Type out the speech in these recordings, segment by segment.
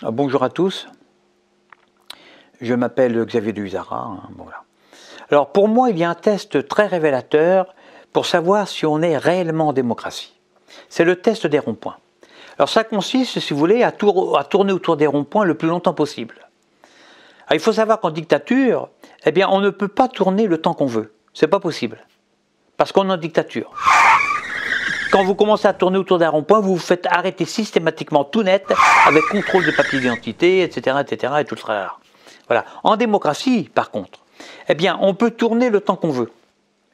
Bonjour à tous, je m'appelle Xavier de Huzara. Voilà. Alors pour moi, il y a un test très révélateur pour savoir si on est réellement en démocratie. C'est le test des ronds-points. Alors ça consiste, si vous voulez, à tourner autour des ronds-points le plus longtemps possible. Alors, il faut savoir qu'en dictature, eh bien, on ne peut pas tourner le temps qu'on veut. C'est pas possible. Parce qu'on est en dictature. Quand vous commencez à tourner autour d'un rond-point, vous vous faites arrêter systématiquement tout net, avec contrôle de papier d'identité, etc., et tout le tralala. Voilà. En démocratie, par contre, eh bien, on peut tourner le temps qu'on veut.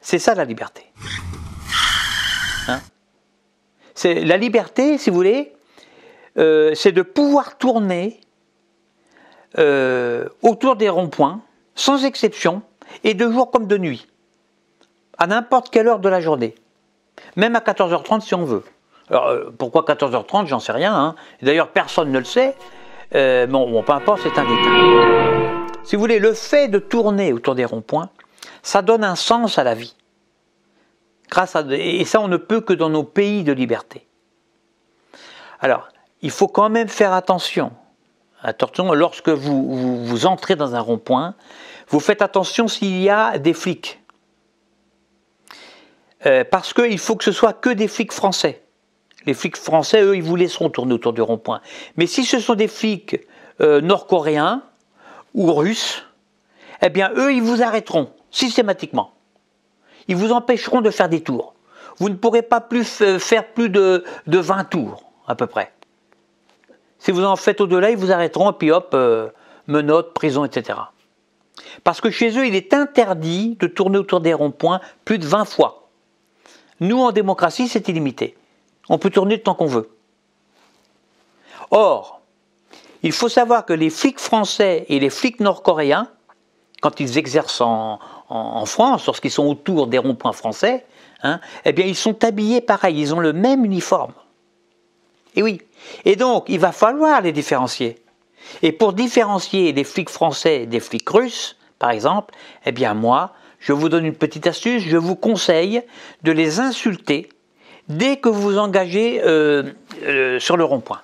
C'est ça la liberté. Hein? C'est la liberté, si vous voulez, c'est de pouvoir tourner autour des ronds-points, sans exception, et de jour comme de nuit, à n'importe quelle heure de la journée. Même à 14h30 si on veut. Alors, pourquoi 14h30, j'en sais rien. Hein. D'ailleurs, personne ne le sait. Bon, peu importe, c'est un détail. Si vous voulez, le fait de tourner autour des ronds-points, ça donne un sens à la vie. Et ça, on ne peut que dans nos pays de liberté. Alors, il faut quand même faire attention. Attention, lorsque vous entrez dans un rond-point, vous faites attention s'il y a des flics. Parce qu'il faut que ce soit que des flics français. Les flics français, eux, ils vous laisseront tourner autour du rond-point. Mais si ce sont des flics nord-coréens ou russes, eh bien, eux, ils vous arrêteront systématiquement. Ils vous empêcheront de faire des tours. Vous ne pourrez pas faire plus de 20 tours, à peu près. Si vous en faites au-delà, ils vous arrêteront, et puis hop, menottes, prison, etc. Parce que chez eux, il est interdit de tourner autour des ronds-points plus de 20 fois. Nous, en démocratie, c'est illimité. On peut tourner le temps qu'on veut. Or, il faut savoir que les flics français et les flics nord-coréens, quand ils exercent en France, lorsqu'ils sont autour des ronds-points français, hein, eh bien, ils sont habillés pareil, ils ont le même uniforme. Et oui. Et donc, il va falloir les différencier. Et pour différencier les flics français des flics russes, par exemple, eh bien, moi, je vous donne une petite astuce, je vous conseille de les insulter dès que vous vous engagez sur le rond-point.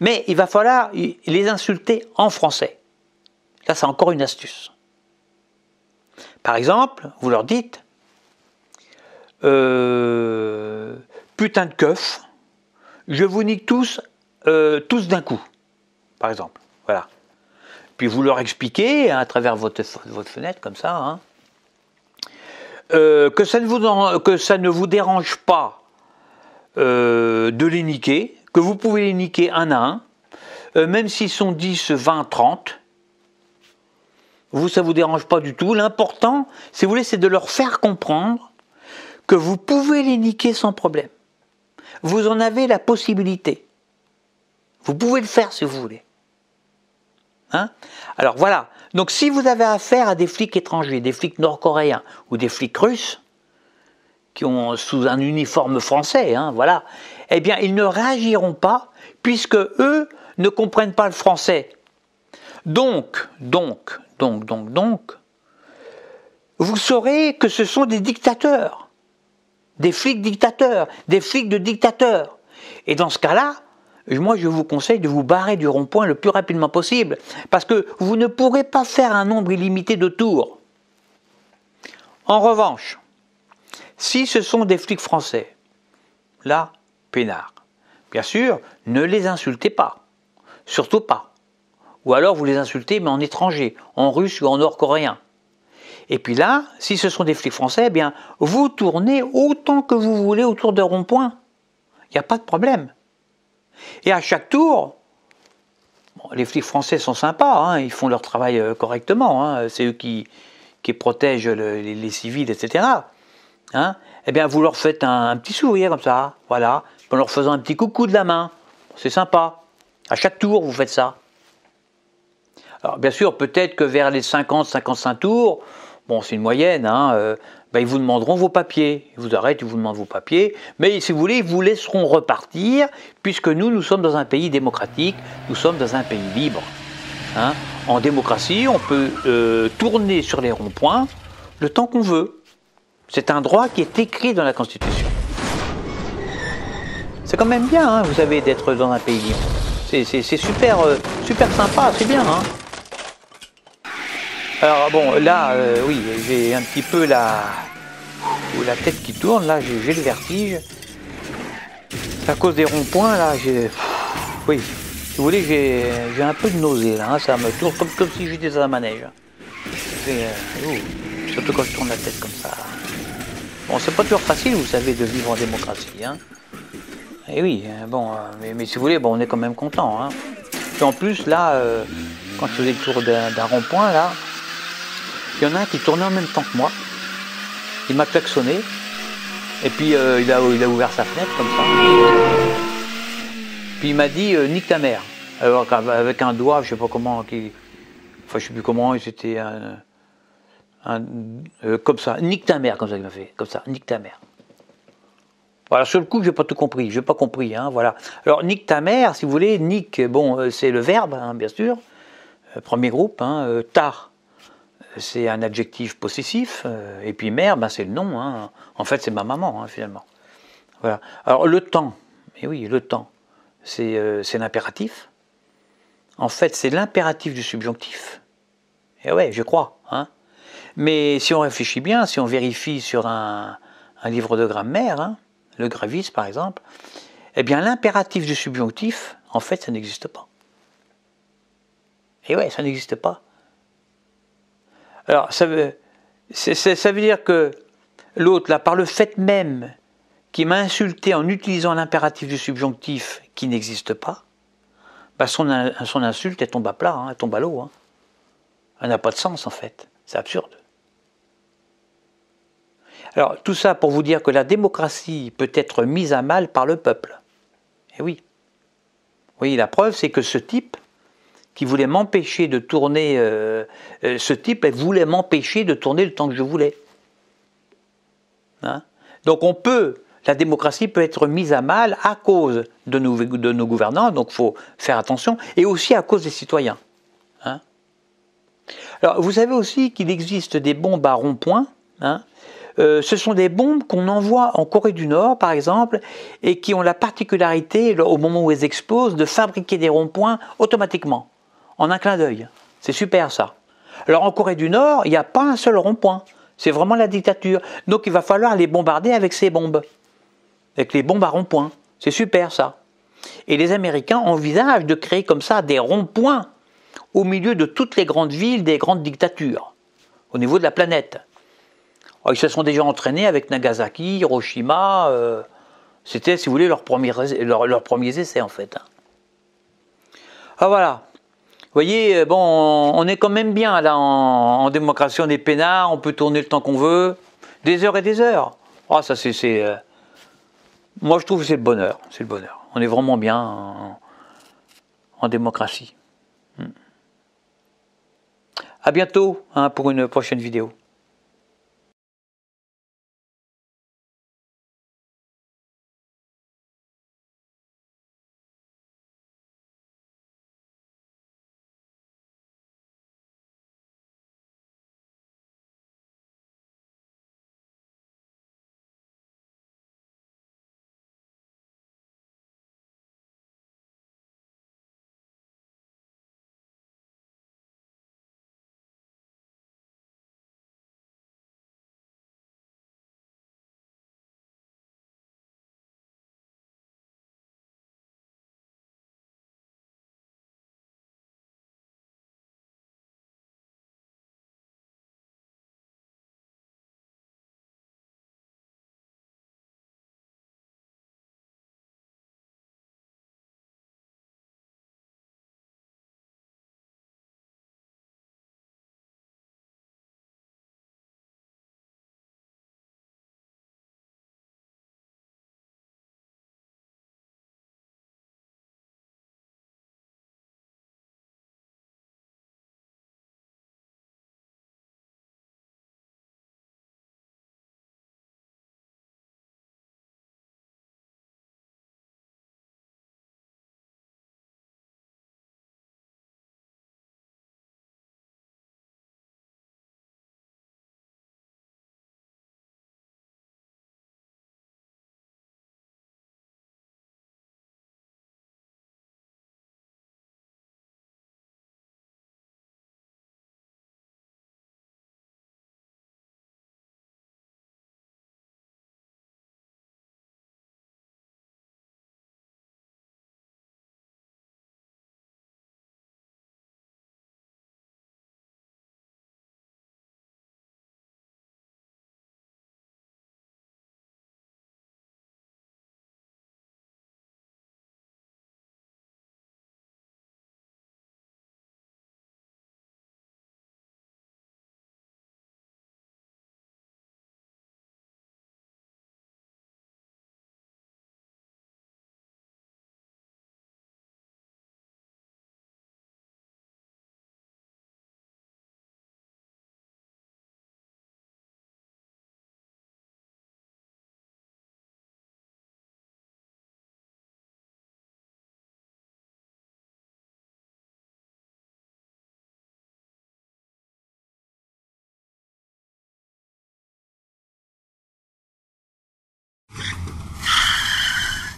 Mais il va falloir les insulter en français. Là, c'est encore une astuce. Par exemple, vous leur dites putain de keuf, je vous nique tous d'un coup, par exemple. Voilà. Puis vous leur expliquez, hein, à travers votre fenêtre, comme ça, hein, que ça ne vous dérange pas de les niquer, que vous pouvez les niquer un à un, même s'ils sont 10, 20, 30. Vous, ça ne vous dérange pas du tout. L'important, si vous voulez, c'est de leur faire comprendre que vous pouvez les niquer sans problème. Vous en avez la possibilité. Vous pouvez le faire si vous voulez. Hein? Alors voilà, donc si vous avez affaire à des flics étrangers, des flics nord-coréens ou des flics russes, qui ont sous un uniforme français, hein, voilà, eh bien ils ne réagiront pas, puisque eux ne comprennent pas le français. Donc, vous saurez que ce sont des dictateurs, des flics dictateurs, des flics de dictateurs. Et dans ce cas-là, moi, je vous conseille de vous barrer du rond-point le plus rapidement possible, parce que vous ne pourrez pas faire un nombre illimité de tours. En revanche, si ce sont des flics français, là, peinard. Bien sûr, ne les insultez pas, surtout pas. Ou alors vous les insultez, mais en étranger, en russe ou en nord-coréen. Et puis là, si ce sont des flics français, eh bien, vous tournez autant que vous voulez autour de rond-point. Il n'y a pas de problème. Et à chaque tour, bon, les flics français sont sympas, hein, ils font leur travail correctement, hein, c'est eux qui protègent les civils, etc. Hein, eh bien, vous leur faites un petit sourire comme ça, voilà, en leur faisant un petit coucou de la main, c'est sympa. À chaque tour, vous faites ça. Alors, bien sûr, peut-être que vers les 50-55 tours, bon, c'est une moyenne, hein, ben, ils vous demanderont vos papiers. Ils vous arrêtent, ils vous demandent vos papiers. Mais si vous voulez, ils vous laisseront repartir, puisque nous sommes dans un pays démocratique, nous sommes dans un pays libre. Hein. En démocratie, on peut tourner sur les ronds-points le temps qu'on veut. C'est un droit qui est écrit dans la Constitution. C'est quand même bien, hein, vous savez, d'être dans un pays libre. C'est super, super sympa, c'est bien. Hein. Alors bon, là, oui, j'ai un petit peu la tête qui tourne, là, j'ai le vertige. À cause des ronds-points, là, oui, si vous voulez, j'ai un peu de nausée, là, hein, ça me tourne comme si j'étais dans un manège. Surtout quand je tourne la tête comme ça. Bon, c'est pas toujours facile, vous savez, de vivre en démocratie. Hein. Et oui, bon, mais si vous voulez, bon, on est quand même content. Hein. Et en plus, là, quand je faisais le tour d'un rond-point, là, il y en a un qui tournait en même temps que moi. Il m'a klaxonné. Et puis, il a ouvert sa fenêtre, comme ça. Puis, il m'a dit, nique ta mère. Alors, avec un doigt, je sais pas comment, enfin, je sais plus comment, c'était comme ça, nique ta mère, comme ça qu'il m'a fait, comme ça, nique ta mère. Voilà, sur le coup, j'ai pas tout compris, j'ai pas compris, hein, voilà. Alors, nique ta mère, si vous voulez, nique, bon, c'est le verbe, hein, bien sûr, premier groupe, hein, ta, c'est un adjectif possessif, et puis mère, ben, c'est le nom, hein. En fait, c'est ma maman, hein, finalement. Voilà. Alors, le temps, et oui, le temps, c'est l'impératif. En fait, c'est l'impératif du subjonctif. Et ouais, je crois, hein. Mais si on réfléchit bien, si on vérifie sur un livre de grammaire, hein, le Gravis par exemple, eh bien l'impératif du subjonctif, en fait, ça n'existe pas. Et ouais, ça n'existe pas. Alors, ça veut dire que l'autre, là, par le fait même qui m'a insulté en utilisant l'impératif du subjonctif qui n'existe pas, bah son insulte, elle tombe à plat, hein, elle tombe à l'eau. Hein. Elle n'a pas de sens, en fait. C'est absurde. Alors, tout ça pour vous dire que la démocratie peut être mise à mal par le peuple. Et oui. Oui, la preuve, c'est que ce type qui voulait m'empêcher de tourner, ce type elle voulait m'empêcher de tourner le temps que je voulais. Hein? Donc la démocratie peut être mise à mal à cause de nos gouvernants, donc il faut faire attention, et aussi à cause des citoyens. Hein? Alors, vous savez aussi qu'il existe des bombes à rond-point, hein? Ce sont des bombes qu'on envoie en Corée du Nord, par exemple, et qui ont la particularité, au moment où elles explosent, de fabriquer des ronds-points automatiquement, en un clin d'œil. C'est super, ça. Alors, en Corée du Nord, il n'y a pas un seul rond-point. C'est vraiment la dictature. Donc, il va falloir les bombarder avec ces bombes. Avec les bombes à rond-point. C'est super, ça. Et les Américains envisagent de créer comme ça des ronds-points au milieu de toutes les grandes villes des grandes dictatures, au niveau de la planète. Alors, ils se sont déjà entraînés avec Nagasaki, Hiroshima, c'était, si vous voulez, leurs premiers essais, en fait. Ah, voilà. Vous voyez, bon, on est quand même bien, là, en démocratie, on est peinard, on peut tourner le temps qu'on veut, des heures et des heures. Ah, ça, moi, je trouve que c'est le bonheur, c'est le bonheur. On est vraiment bien en démocratie. À bientôt, hein, pour une prochaine vidéo.